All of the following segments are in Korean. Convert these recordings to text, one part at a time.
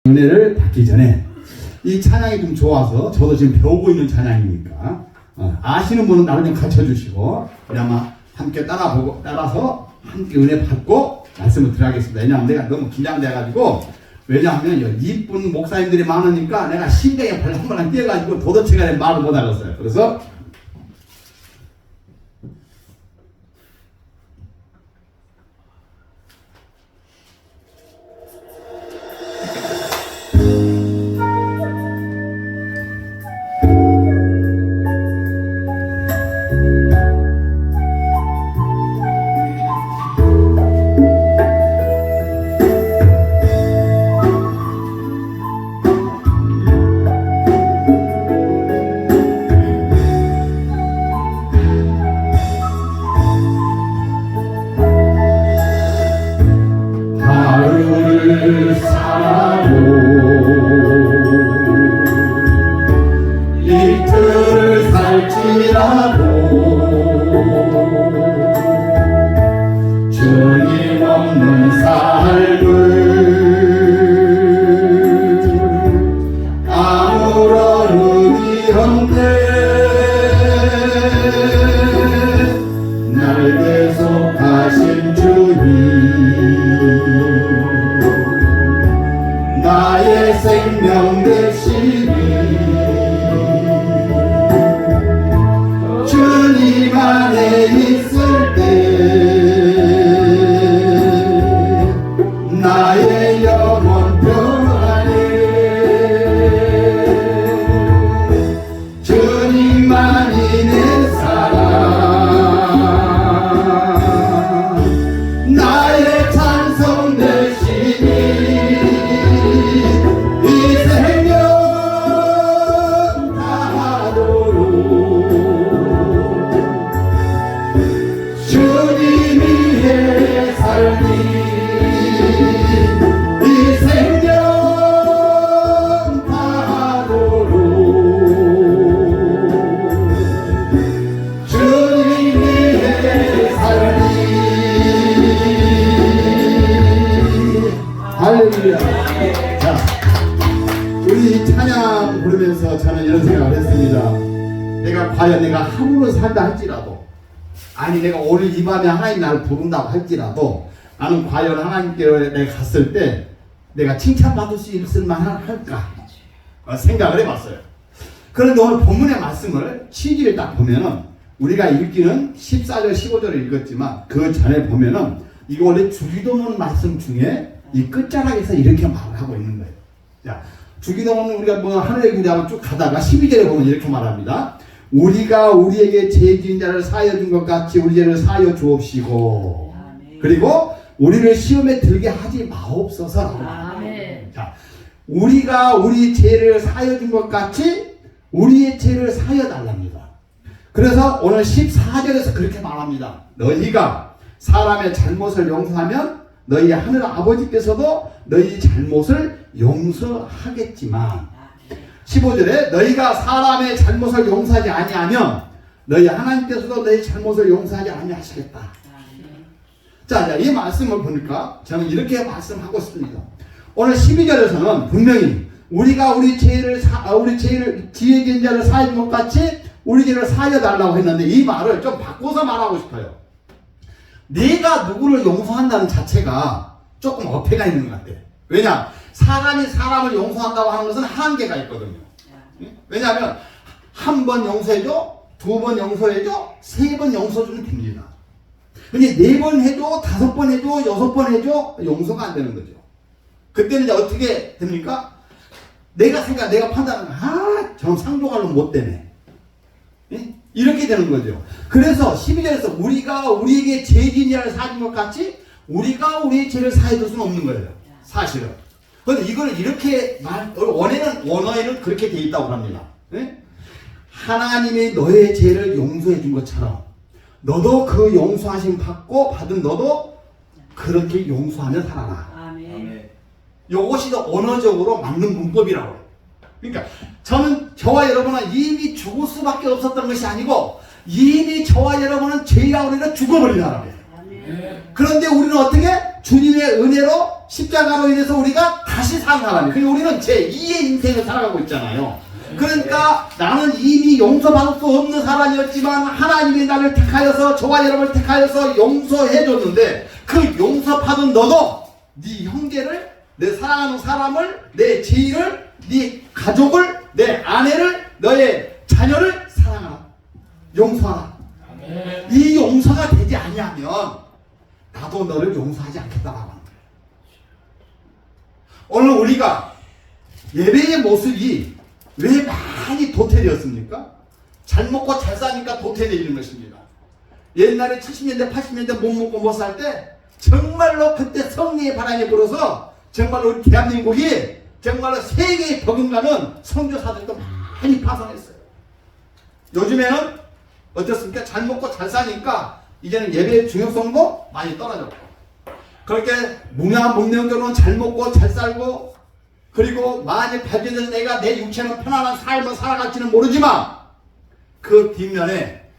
은혜를 받기 전에 이 찬양이 좀 좋아서 저도 지금 배우고 있는 찬양이니까 아시는 분은 나를 좀 가르쳐주시고 우리 아마 함께 따라서 함께 은혜 받고 말씀을 드려야겠습니다. 왜냐하면 내가 너무 긴장돼가지고, 왜냐하면 이쁜 목사님들이 많으니까 내가 심장에 발랑발랑 뛰어가지고 도대체가 말을 못하겠어요. 그래서 이틀을 살지라도 주님 없는 삶을 아무런 의미 없네. 날 계속하신 주님 나의 생명 되시니 주님 안에 있을 때 나의 영혼 평안해. 주님만이 내 사랑 나의 찬송 되시니 자, 우리 찬양 부르면서 저는 이런 생각을 했습니다. 과연 내가 하루를 살다 할지라도, 아니 내가 오늘 이 밤에 하나님 나를 부른다고 할지라도, 나는 과연 하나님께 내가 갔을 때 내가 칭찬받을 수 있을 만한 할까 생각을 해봤어요. 그런데 오늘 본문의 말씀을 취지를 딱 보면은, 우리가 읽기는 14절 15절을 읽었지만 그 전에 보면은 이거 원래 주기도문 말씀 중에 이 끝자락에서 이렇게 말을 하고 있는 거예요. 자, 주기도문은 우리가 하늘의 구리하고 쭉 가다가 12절에 보면 이렇게 말합니다. 우리가 우리에게 죄 지은 자를 사하여 준 것 같이 우리 죄를 사하여 주옵시고, 그리고 우리를 시험에 들게 하지 마옵소서. 자, 우리가 우리 죄를 사하여 준 것 같이 우리의 죄를 사하여 달랍니다. 그래서 오늘 14절에서 그렇게 말합니다. 너희가 사람의 잘못을 용서하면 너희 하늘 아버지께서도 너희 잘못을 용서하겠지만, 15절에 너희가 사람의 잘못을 용서하지 아니하면 너희 하나님께서도 너희 잘못을 용서하지 아니하시겠다. 자, 이 말씀을 보니까 저는 이렇게 말씀하고 싶습니다. 오늘 12절에서는 분명히 우리가 우리 죄를 지혜 지은 자를 사하여 준 것 같이 우리 죄를 사하여 달라고 했는데, 이 말을 좀 바꿔서 말하고 싶어요. 내가 누구를 용서한다는 자체가 조금 어폐가 있는 것 같아요. 왜냐? 사람이 사람을 용서한다고 하는 것은 한계가 있거든요. 왜냐하면 한 번 용서해줘, 두 번 용서해줘, 세 번 용서해주면 됩니다. 근데 네 번 해줘, 다섯 번 해줘, 여섯 번 해줘, 용서가 안 되는 거죠. 그때는 이제 어떻게 됩니까? 내가 판단하는 저는 상종하려면 못 되네. 이렇게 되는 거죠. 그래서 12절에서 우리가 우리에게 죄 지은 자를 사준 것 같이 우리가 우리의 죄를 사해 줄 수는 없는 거예요. 사실은. 그런데 이걸 이렇게 원어에는 그렇게 되어 있다고 합니다. 하나님이 너의 죄를 용서해 준 것처럼 너도 그 용서하심 받은 너도 그렇게 용서하며 살아라. 아멘. 이것이 더 언어적으로 맞는 문법이라고 해요. 그러니까 저와 여러분은 이미 죽을 수밖에 없었던 것이 아니고 이미 저와 여러분은 죄와 우리는 죽어버린 사람이에요. 그런데 우리는 어떻게? 주님의 은혜로 십자가로 인해서 우리가 다시 산 사람이에요. 그리고 우리는 제2의 인생을 살아가고 있잖아요. 그러니까 나는 이미 용서받을 수 없는 사람이었지만 하나님이 나를 택하여서 저와 여러분을 택하여서 용서해 줬는데 그 용서받은 너도 네 형제를, 내 사랑하는 사람을, 내 지인을, 네 가족을, 내 아내를, 너의 자녀를 사랑하라. 용서하라. 이 용서가 되지 아니하면 나도 너를 용서하지 않겠다라고 하는 거예요. 오늘 우리가 예배의 모습이 왜 많이 도태되었습니까? 잘 먹고 잘 사니까 도태되는 것입니다. 옛날에 70년대 80년대 못 먹고 못 살 때 정말로 그때 성령의 바람이 불어서 정말로 우리 대한민국이 정말로 세계에 버금가는 선교사들도 많이 파송했어요. 요즘에는 어떻습니까? 잘 먹고 잘 사니까 이제는 예배의 중요성도 많이 떨어졌고, 그렇게 문화문명적으로는 잘 먹고 잘 살고, 그리고 만약 발전해서 내가 내 육체는 편안한 삶을 살아갈지는 모르지만 그 뒷면에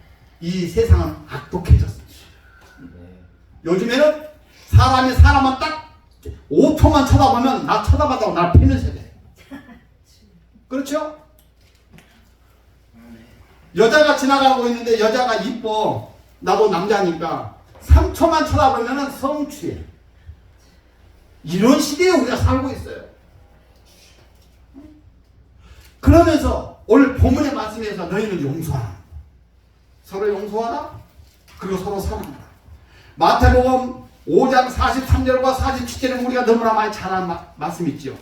이 세상은 악독해졌습니다. 요즘에는 사람이 사람은 딱 5초만 쳐다보면 나 쳐다봤다고 날 패는 세대. 그렇죠? 여자가 지나가고 있는데 여자가 이뻐, 나도 남자니까 3초만 쳐다보면 성취해. 이런 시대에 우리가 살고 있어요. 그러면서 오늘 본문의 말씀에서 너희는 용서하라. 서로 용서하라. 그리고 서로 사랑하라. 마태복음 5장 43절과 47절은 우리가 너무나 많이 잘 아는 말씀 있죠.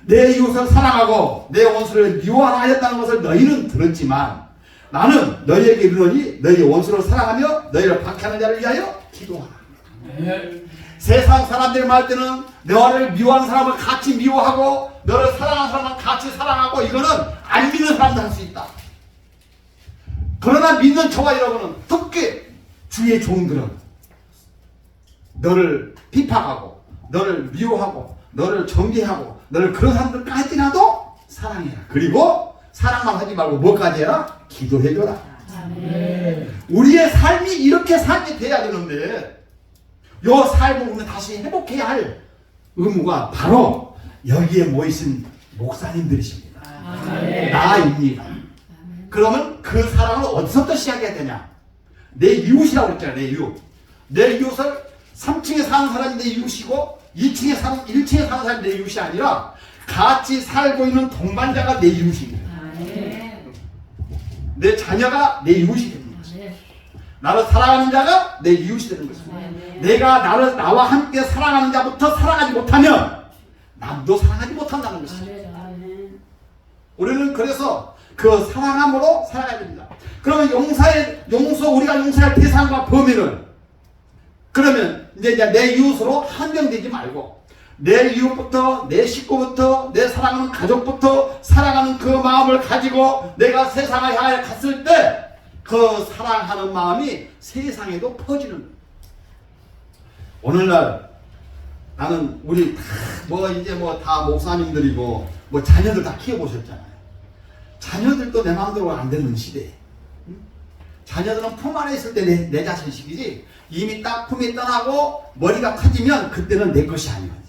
내 이웃을 사랑하고 내 원수를 미워하라 하였다는 것을 너희는 들었지만 나는 너희에게 이르노니 너희 원수를 사랑하며 너희를 박해하는 자를 위하여 기도하라. 세상 사람들이 말할 때는 너를 미워하는 사람을 같이 미워하고 너를 사랑하는 사람을 같이 사랑하고, 이거는 안 믿는 사람도 할 수 있다. 그러나 믿는 저와 여러분은, 특히 주의 종들은 너를 비판하고 너를 미워하고 너를 정죄하고 너를 그런 사람들까지라도 사랑해라. 그리고 사랑만 하지 말고 뭐까지 해라? 기도해줘라. 우리의 삶이 이렇게 삶이 돼야 되는데, 이 삶을 우리는 다시 회복해야 할 의무가 바로 여기에 모이신 목사님들이십니다. 나입니다. 그러면 그 사랑을 어디서부터 시작해야 되냐? 내 이웃이라고 그랬잖아요. 내 이웃. 내 이웃을 3층에 사는 사람이 내 이웃이고 1층에 사는 사람이 내 이웃이 아니라 같이 살고 있는 동반자가 내 이웃입니다. 내 자녀가 내 이웃이 되는 것입니다. 나를 사랑하는 자가 내 이웃이 되는 것입니다. 내가 나와 함께 사랑하는 자부터 사랑하지 못하면 남도 사랑하지 못한다는 것입니다. 우리는 그래서 그 사랑함으로 살아가야 됩니다. 그러면 우리가 용서할 대상과 범위는, 그러면 이제 내 이웃으로 한정되지 말고 내 이웃부터, 내 식구부터, 내 사랑하는 가족부터 사랑하는 그 마음을 가지고 내가 세상을 향해 갔을 때 그 사랑하는 마음이 세상에도 퍼지는 거예요. 오늘날 나는 우리 다 목사님들이고 자녀들 다 키워보셨잖아요. 자녀들도 내 마음대로 안 되는 시대에, 자녀들은 품 안에 있을 때 내 자신식이지, 이미 딱 품이 떠나고 머리가 커지면 그때는 내 것이 아니거든요.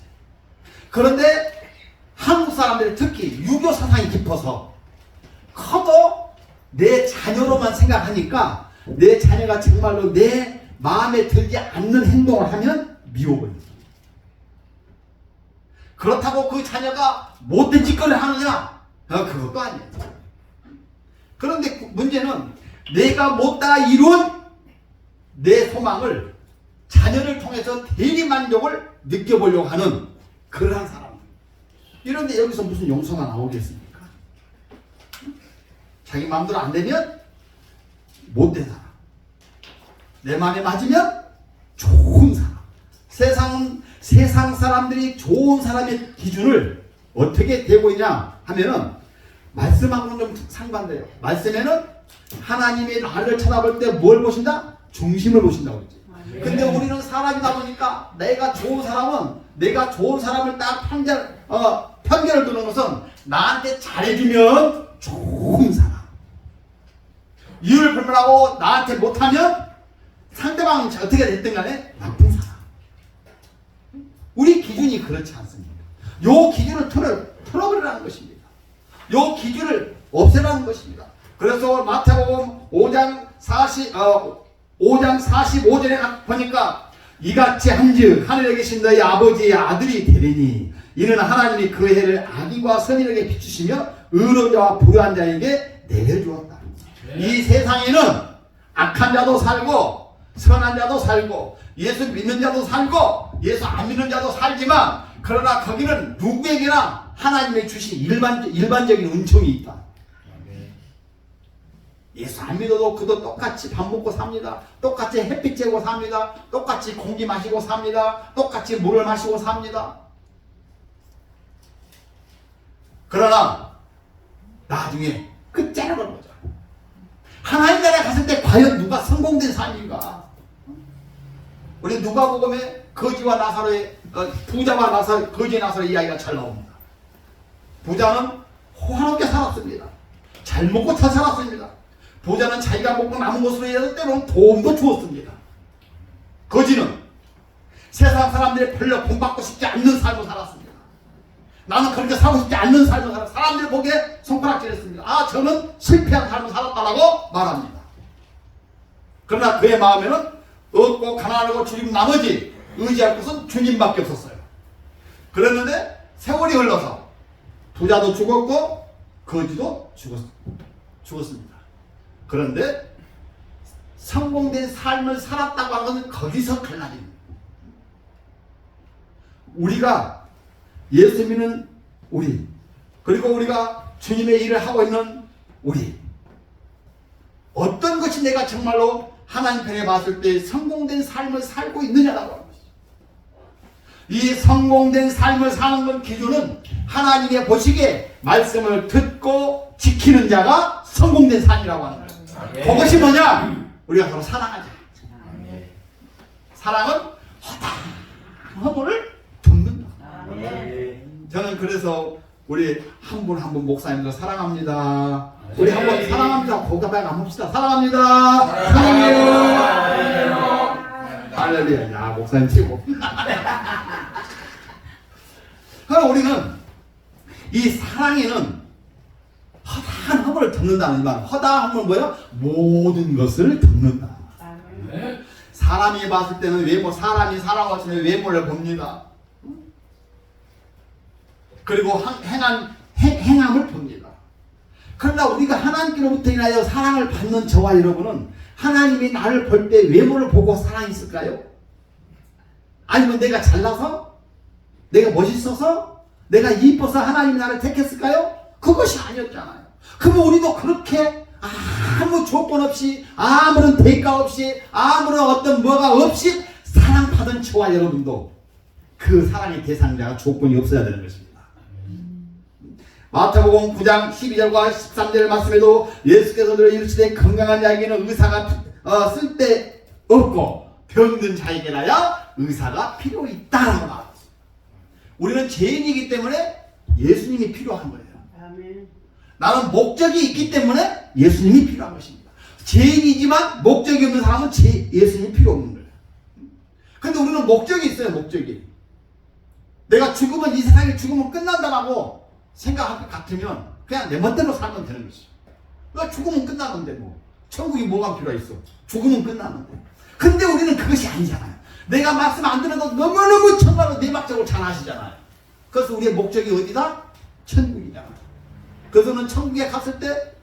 그런데 한국 사람들이 특히 유교 사상이 깊어서 커도 내 자녀로만 생각하니까 내 자녀가 정말로 내 마음에 들지 않는 행동을 하면 미워버립니다. 그렇다고 그 자녀가 못된 짓거리를 하느냐? 그것도 아니에요. 그런데 문제는 내가 못다 이룬 내 소망을 자녀를 통해서 대리만족을 느껴보려고 하는 그러한 사람. 이런데 여기서 무슨 용서가 나오겠습니까? 자기 마음대로 안 되면 못된 사람, 내 마음에 맞으면 좋은 사람. 세상 사람들이 좋은 사람의 기준을 어떻게 되고 있냐 하면은 말씀하고는 좀 상반돼요. 말씀에는 하나님이 나를 쳐다볼 때 뭘 보신다? 중심을 보신다고 그러지. 근데 우리는 사람이다 보니까 내가 좋은 사람을 딱 편견을 두는 것은 나한테 잘해주면 좋은 사람, 이유를 불문하고 나한테 못하면 상대방은 어떻게 됐든 간에 나쁜 사람. 우리 기준이 그렇지 않습니다. 요 기준을 틀어버리라는 것입니다. 요 기준을 없애라는 것입니다. 그래서 마태복음 5장 45절에 보니까 이같이 한즉 하늘에 계신 너희 아버지의 아들이 되리니 이는 하나님이 그 해를 악인과 선인에게 비추시며 의로운 자와 불의한 자에게 내려주었다. 이 세상에는 악한 자도 살고 선한 자도 살고 예수 믿는 자도 살고 예수 안 믿는 자도 살지만 그러나 거기는 누구에게나 하나님이 주신 일반적인 은총이 있다. 예수 안 믿어도 그도 똑같이 밥 먹고 삽니다. 똑같이 햇빛 쬐고 삽니다. 똑같이 공기 마시고 삽니다. 똑같이 물을 마시고 삽니다. 그러나 나중에 끝자락을 보자. 하나님 나라에 갔을 때 과연 누가 성공된 삶인가? 우리 누가복음에 거지와 나사로의 부자와 나사로, 거지의 나사로의 이야기가 잘 나옵니다. 부자는 호화롭게 살았습니다. 잘 먹고 잘 살았습니다. 부자는 자기가 먹고 남은 것으로 인해서 때로는 도움도 주었습니다. 거지는 세상 사람들이 별로 본받고 싶지 않는 삶을 살았습니다. 나는 그렇게 살고 싶지 않는 삶을 살았습니다. 사람들이 보기에 손가락질했습니다. 아, 저는 실패한 삶을 살았다라고 말합니다. 그러나 그의 마음에는 얻고 가난하고 주님 나머지 의지할 것은 주님밖에 없었어요. 그랬는데 세월이 흘러서 부자도 죽었고 거지도 죽었습니다. 그런데 성공된 삶을 살았다고 하는 것은 거기서 갈라집니다. 우리가 예수 믿는 우리, 그리고 우리가 주님의 일을 하고 있는 우리, 어떤 것이 내가 정말로 하나님 편에 봤을 때 성공된 삶을 살고 있느냐라고 하는 것이죠. 이 성공된 삶을 사는 것 기준은 하나님의 보시기에 말씀을 듣고 지키는 자가 성공된 삶이라고 하는 거예요. 그것이 뭐냐? 우리가 서로 사랑하자. 사랑은 허물을 돕는다. 저는 그래서 우리 한 분 한 분 목사님들 사랑합니다. 우리 한번 사랑합니다. 고가발 한번 합시다. 사랑합니다. 사랑해요. 할렐루야. 야, 목사님 최고. 그럼 우리는 이 사랑에는 허다한 허물을 덮는다는 말. 허다한 허물은 뭐예요? 모든 것을 덮는다. 사람이 봤을 때는 외모, 사람이 사람을 볼 외모를 봅니다. 그리고 행함을 봅니다. 그러나 우리가 하나님께로부터 인하여 사랑을 받는 저와 여러분은 하나님이 나를 볼 때 외모를 보고 사랑이 있을까요? 아니면 내가 잘나서? 내가 멋있어서? 내가 이뻐서 하나님이 나를 택했을까요? 그것이 아니었잖아요. 그러면 우리도 그렇게 아무 조건 없이 아무런 대가 없이 아무런 어떤 뭐가 없이 사랑받은 저와 여러분도 그 사랑의 대상자가 조건이 없어야 되는 것입니다. 마태복음 9장 12절과 13절 말씀에도 예수께서 늘 이르시되 건강한 자에게는 의사가 쓸데없고 병든 자에게나야 의사가 필요 있다라고 말합니다. 우리는 죄인이기 때문에 예수님이 필요한 거예요. 나는 목적이 있기 때문에 예수님이 필요한 것입니다. 죄인이지만 목적이 없는 사람은 예수님이 필요 없는 거예요. 그런데 우리는 목적이 있어요. 목적이. 내가 죽으면 이 세상에 죽으면 끝난다라고 생각할 것 같으면 그냥 내 멋대로 살면 되는 것이죠. 그러니까 죽으면 끝나는데 뭐 천국이 뭐가 필요가 있어. 죽으면 끝나는데. 근데 우리는 그것이 아니잖아요. 내가 말씀 안 들어도 너무너무 정말로 내막적으로 잘 아시잖아요. 그래서 우리의 목적이 어디다? 천국이잖아요. 그래서는 천국에 갔을 때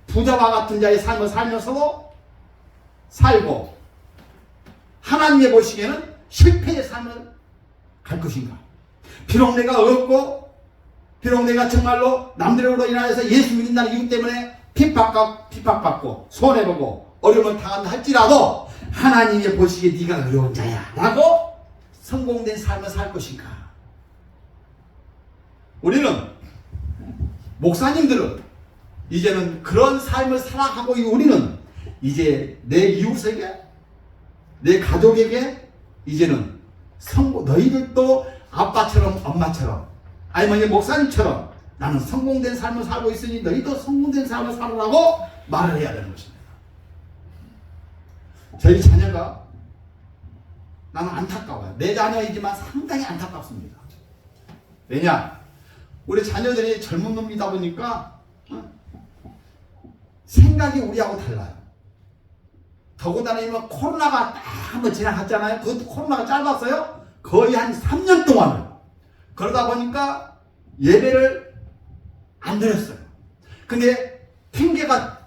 부자와 같은 자의 삶을 살면서도 살고 하나님의 보시기에는 실패의 삶을 갈 것인가? 비록 내가 얻고 비록 내가 정말로 남들로 인하여서 예수 믿는다는 이유 때문에 핍박받고 손해보고 어려움을 당한다 할지라도 하나님의 보시기에 네가 어려운 자야 라고 성공된 삶을 살 것인가? 우리는 목사님들은 이제는 그런 삶을 살아가고 있는 우리는 이제 내 이웃에게 내 가족에게 이제는 너희들도 아빠처럼 엄마처럼 아니면 목사님처럼 나는 성공된 삶을 살고 있으니 너희도 성공된 삶을 살으라고 말을 해야 되는 것입니다. 저희 자녀가 나는 안타까워요. 내 자녀이지만 상당히 안타깝습니다. 왜냐? 우리 자녀들이 젊은 놈이다 보니까 생각이 우리하고 달라요. 더군다나 이번 코로나가 딱 한번 지나갔잖아요. 그것도 코로나가 짧았어요. 거의 한 3년 동안을. 그러다 보니까 예배를 안 드렸어요. 근데 핑계가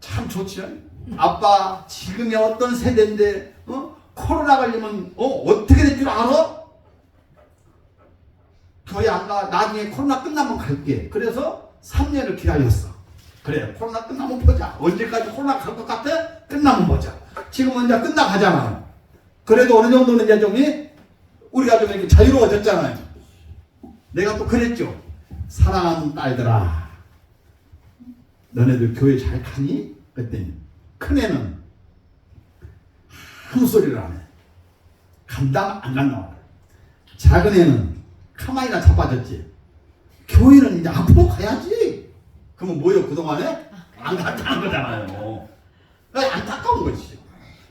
참 좋죠. 아빠 지금이 어떤 세대인데 코로나 걸리면 어떻게 될 줄 알아? 교회 안 가. 나중에 코로나 끝나면 갈게. 그래서 3년을 기다렸어. 그래, 코로나 끝나면 보자. 언제까지 코로나 갈 것 같아? 끝나면 보자. 지금은 이제 끝나가잖아요. 그래도 어느 정도는 이제 좀 우리가 좀 이렇게 자유로워졌잖아요. 내가 또 그랬죠. 사랑하는 딸들아, 너네들 교회 잘 가니? 그랬더니 큰애는 아무 소리를 안 해. 간다 안 간다. 작은 애는 가만히나 자빠졌지. 교회는 이제 앞으로 가야지. 그러면 뭐예요? 그동안에 안 갔다는 거잖아요. 안타까운 것이죠.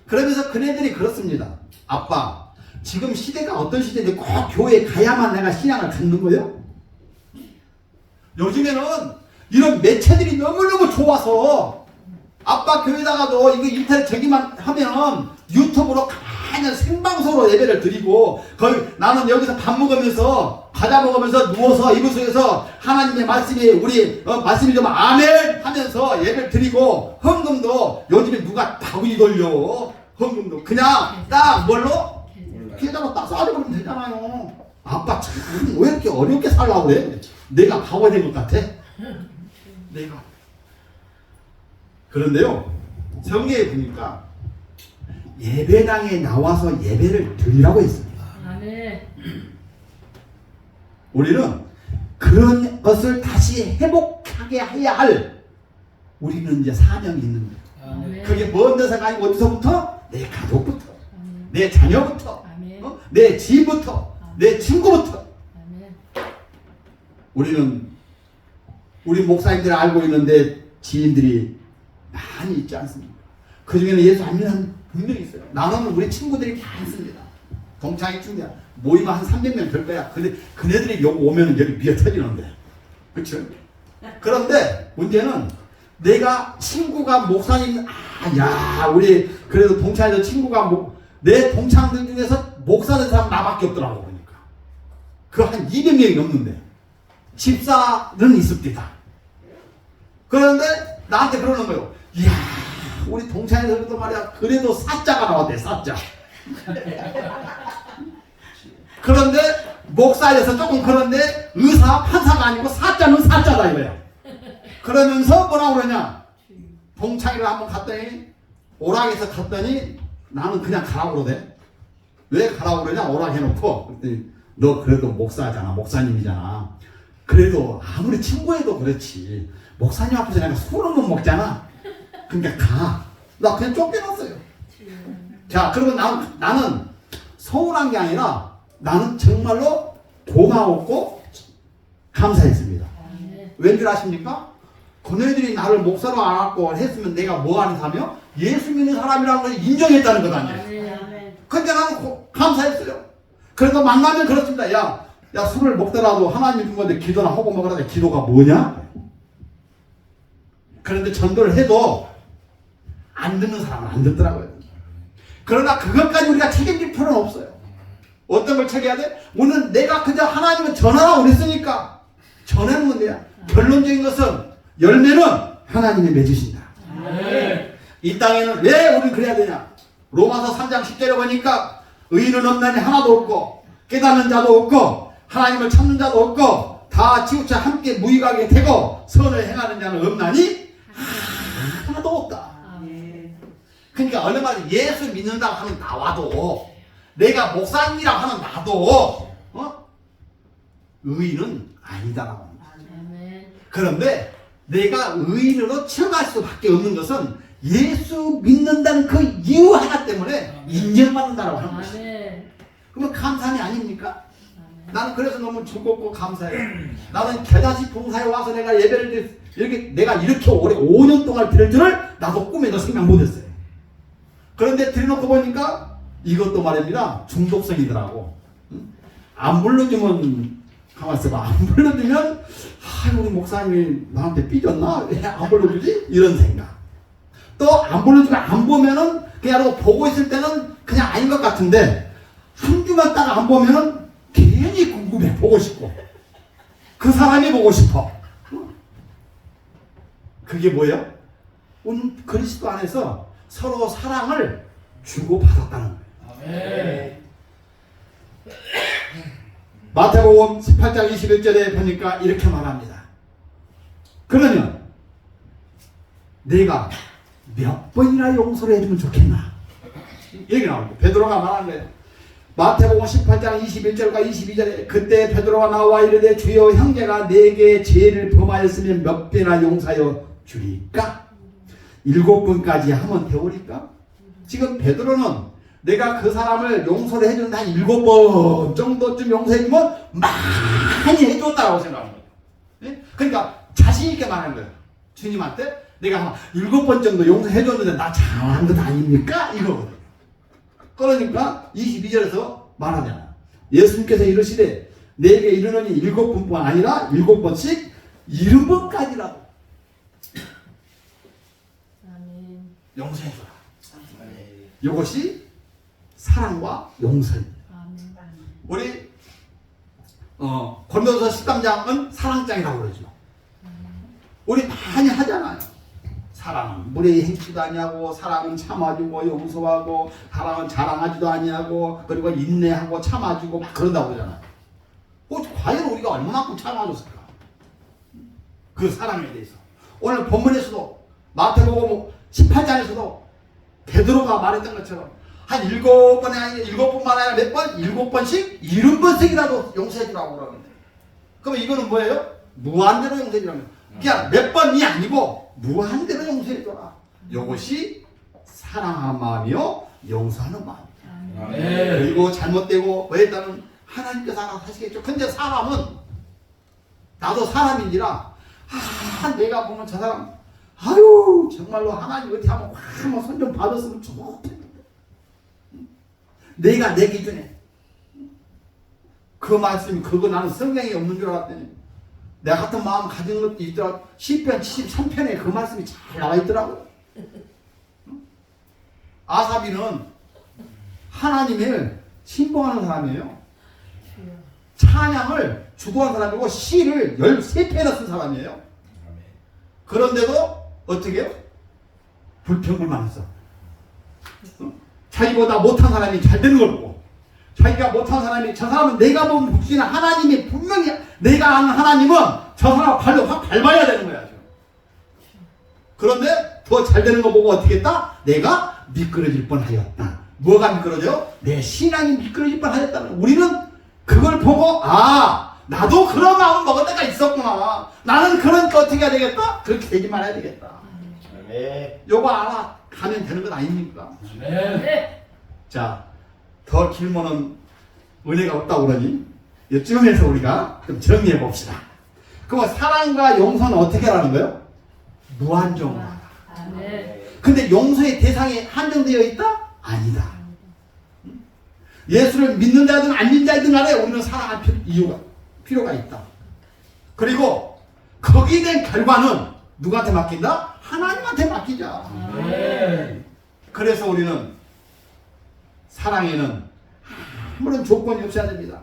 그러면서 그네들이 그렇습니다. 아빠, 지금 시대가 어떤 시대인데 꼭 교회에 가야만 내가 신앙을 갖는 거예요? 요즘에는 이런 매체들이 너무너무 좋아서 아빠 교회다가도 이거 인터넷 저기만 하면 유튜브로 가만히 생방송으로 예배를 드리고 거의 나는 여기서 밥 먹으면서 과자 먹으면서 누워서 이불 속에서 하나님의 말씀이 우리 말씀이 좀 아멘 하면서 예배를 드리고 헌금도 요즘에 누가 바구니 돌려 헌금도 그냥 딱 뭘로? 귀에다가 딱 쏴버리면 되잖아요. 아빠 참 왜 이렇게 어렵게 살라고 그래? 내가 바보 된 것 같아? 내가 그런데요 성경에 보니까 예배당에 나와서 예배를 드리라고 했습니다. 아멘. 우리는 그런 것을 다시 회복하게 해야 할 우리는 이제 사명이 있는 거예요. 아멘. 그게 먼 데서가 아니고 어디서부터? 내 가족부터, 아멘. 내 자녀부터, 아멘. 내 지인부터, 내 친구부터. 아멘. 우리 목사님들 알고 있는데 지인들이 많이 있지 않습니까? 그 중에는 예수 안 믿는 분명히 있어요. 나는 우리 친구들이 많습니다. 동창회 친구야. 모이면 한 300명 될 거야. 근데 그네들이 여기 오면은 여기 미어 터지는데. 그렇죠? 그런데 문제는 내가 친구가 목사님, 우리 그래도 동창회에서 친구가 내 동창들 중에서 목사 된 사람 나밖에 없더라고. 그러니까. 그 한 200명이 넘는데. 집사는 있습니다. 그런데 나한테 그러는 거예요. 이야, 우리 동창회에서도 말이야. 그래도 사자가 나왔대, 사자. 그런데 목사에서 조금 그런데 의사, 판사가 아니고 사자는 사자다 이거야. 그러면서 뭐라고 그러냐? 동창회를 한번 갔더니 오락에서 갔더니 나는 그냥 가라고 그러대. 왜 가라고 그러냐? 오락 해놓고 그랬더니 너 그래도 목사잖아, 목사님이잖아. 그래도 아무리 친구해도 그렇지 목사님 앞에서 내가 술은 못 먹잖아. 그러니까 가. 나 그냥 쫓겨났어요. 자, 그러면 나는 서운한 게 아니라 나는 정말로 고마웠고 감사했습니다. 왠 줄 아십니까? 그네들이 나를 목사로 알았고 했으면 내가 뭐 하는 사람이요? 예수 믿는 사람이라는 걸 인정했다는 것 아니에요. 그러니까 나는 감사했어요. 그래도 만나면 그렇습니다. 야 술을 먹더라도 하나님 준 건데 기도나 하고 먹으라는데 기도가 뭐냐? 그런데 전도를 해도 안 듣는 사람은 안 듣더라고요. 그러나 그것까지 우리가 책임질 필요는 없어요. 어떤 걸 책임해야 돼? 오늘 내가 그저 하나님을 전하라고 그랬으니까 전하는 건데요. 결론적인 것은 열매는 하나님이 맺으신다. 이 땅에는 왜 우리는 그래야 되냐? 로마서 3장 10절에 보니까 의인은 없나니 하나도 없고 깨닫는 자도 없고 하나님을 찾는 자도 없고 다 지구차 함께 무익하게 되고 선을 행하는 자는 없나니 하나도 없다. 그러니까 얼마나 예수 믿는다고 하면 나와도 내가 목사님이라고 하면 나도 의인은 아니다라고 합니다. 그런데 내가 의인으로 치러갈 수밖에 없는 것은 예수 믿는다는 그 이유 하나 때문에 인정받는다라고 하는 것이에요. 그러면 감사함이 아닙니까? 나는 그래서 너무 즐겁고 감사해요. 나는 개다시 봉사에 와서 내가 예배를 내가 이렇게 오래 5년 동안 드릴 줄을 나도 꿈에도 생각 못했어요. 그런데 드려놓고 보니까 이것도 말입니다. 중독성이더라고. 안 불러주면 가만 있어봐. 안 불러주면 우리 목사님이 나한테 삐졌나? 왜 안 불러주지? 이런 생각. 또 안 불러주고 안 보면은 그냥 보고 있을 때는 그냥 아닌 것 같은데 한 주만 딱 안 보면은 괜히 궁금해. 보고 싶고 그 사람이 보고 싶어. 그게 뭐예요? 오늘 그리스도 안에서 서로 사랑을 주고받았다는 거예요. 마태복음 18장 21절에 보니까 이렇게 말합니다. 그러면 내가 몇 번이나 용서를 해주면 좋겠나? 얘기 나옵니다. 베드로가 말한 거예요. 마태복음 18장 21절과 22절에 그때 베드로가 나와 이르되 주여 형제가 내게 죄를 범하였으면 몇 배나 용서하여 주리까? 7번까지 하면 되오리까? 지금 베드로는 내가 그 사람을 용서를 해준다 한 7번 정도쯤 용서해주면 많이 해줬다고 생각합니다. 네? 그러니까 자신있게 말하는 거예요. 주님한테 내가 7번 정도 용서해줬는데 나 잘한 것 아닙니까? 이거거든. 그러니까 22절에서 말하잖아. 예수님께서 이르시되 내게 이르노니 7번뿐 아니라 7번씩 70번까지라도 용서해줘라. 이것이 사랑과 용서입니다. 우리 고린도서 13장은 사랑장이라고 그러죠. 우리 많이 하잖아요. 사랑은 무례히 행치도 아니하고, 사랑은 참아주고 용서하고, 사랑은 자랑하지도 아니하고, 그리고 인내하고 참아주고 막 그런다고 그러잖아요. 과연 우리가 얼마만큼 참아줬을까? 그 사랑에 대해서. 오늘 본문에서도 마태복음 18장에서도 베드로가 말했던 것처럼 한 7번에 아니라 7번만 아니라 몇 번? 7번씩 70번씩이라도 용서해주라고 그러는데, 그럼 이거는 뭐예요? 무한대로 용서해주라는 거예요. 그냥 몇 번이 아니고 무한대로 용서해줘라. 이것이 사랑하는 마음이요 용서하는 마음이다. 그리고 잘못되고 왜했다는 하나님께서 알아서 하시겠죠. 근데 사람은 나도 사람인지라 내가 보면 저 사람 아유 정말로 하나님 어디 한번 손 좀 받았으면 좋겠는데, 내가 내 기준에 그 말씀이 그거 나는 성경에 없는 줄 알았더니 내 같은 마음 가진 것도 있더라. 시편 73편에 그 말씀이 잘 나와 있더라고요. 아삽이는 하나님을 신봉하는 사람이에요. 찬양을 주도한 사람이고 시를 13편이나 쓴 사람이에요. 그런데도 어떻게 해요? 불평불만했어. 자기보다 못한 사람이 잘 되는 걸 보고, 자기가 못한 사람이, 저 사람은 내가 본 복지는 하나님이 분명히, 내가 아는 하나님은 저 사람 발로 확 밟아야 되는 거야. 지금. 그런데 더 잘 되는 거 보고 어떻게 했다? 내가 미끄러질 뻔하였다. 뭐가 미끄러져요? 내 신앙이 미끄러질 뻔하였다는. 우리는 그걸 보고 나도 그런 마음 먹을 때가 있었구나. 나는 그러니까 어떻게 해야 되겠다? 그렇게 되지 말아야 되겠다. 요거 알아가면 되는 건 아닙니까? 자, 더 길면은 은혜가 없다고 그러니 이쯤에서 우리가 좀 정리해 봅시다. 그럼 사랑과 용서는 어떻게 하라는 거예요? 무한정으로 하라. 근데 용서의 대상이 한정되어 있다? 아니다. 예수를 믿는 자든 안 믿는 자든 간에 우리는 사랑할 필요가 있다. 그리고 거기에 대한 결과는 누구한테 맡긴다? 하나님한테 맡기자. 그래서 우리는 사랑에는 아무런 조건이 없어야 됩니다.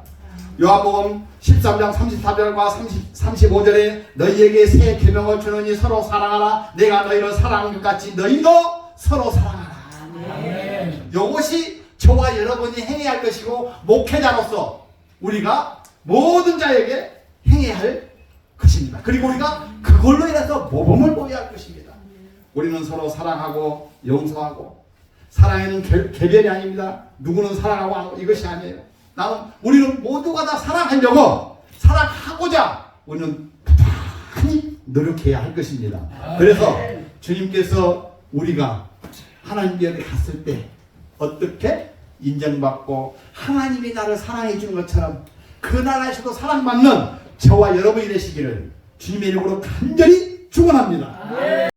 요한복음 13장 34절과 35절에 너희에게 새 계명을 주노니 서로 사랑하라. 내가 너희를 사랑한 것 같이 너희도 서로 사랑하라. 이것이 저와 여러분이 행해야 할 것이고, 목회자로서 우리가 모든 자에게 행해야 할 것입니다. 그리고 우리가 그걸로 인해서 모범을 보여야 할 것입니다. 우리는 서로 사랑하고 용서하고, 사랑에는 개별이 아닙니다. 누구는 사랑하고 이것이 아니에요. 우리는 모두가 다 사랑하려고, 사랑하고자 우리는 많이 노력해야 할 것입니다. 그래서 주님께서 우리가 하나님께 갔을 때 어떻게 인정받고 하나님이 나를 사랑해 주는 것처럼 그 나라에서도 사랑받는 저와 여러분이 되시기를 주님의 이름으로 간절히 축원합니다.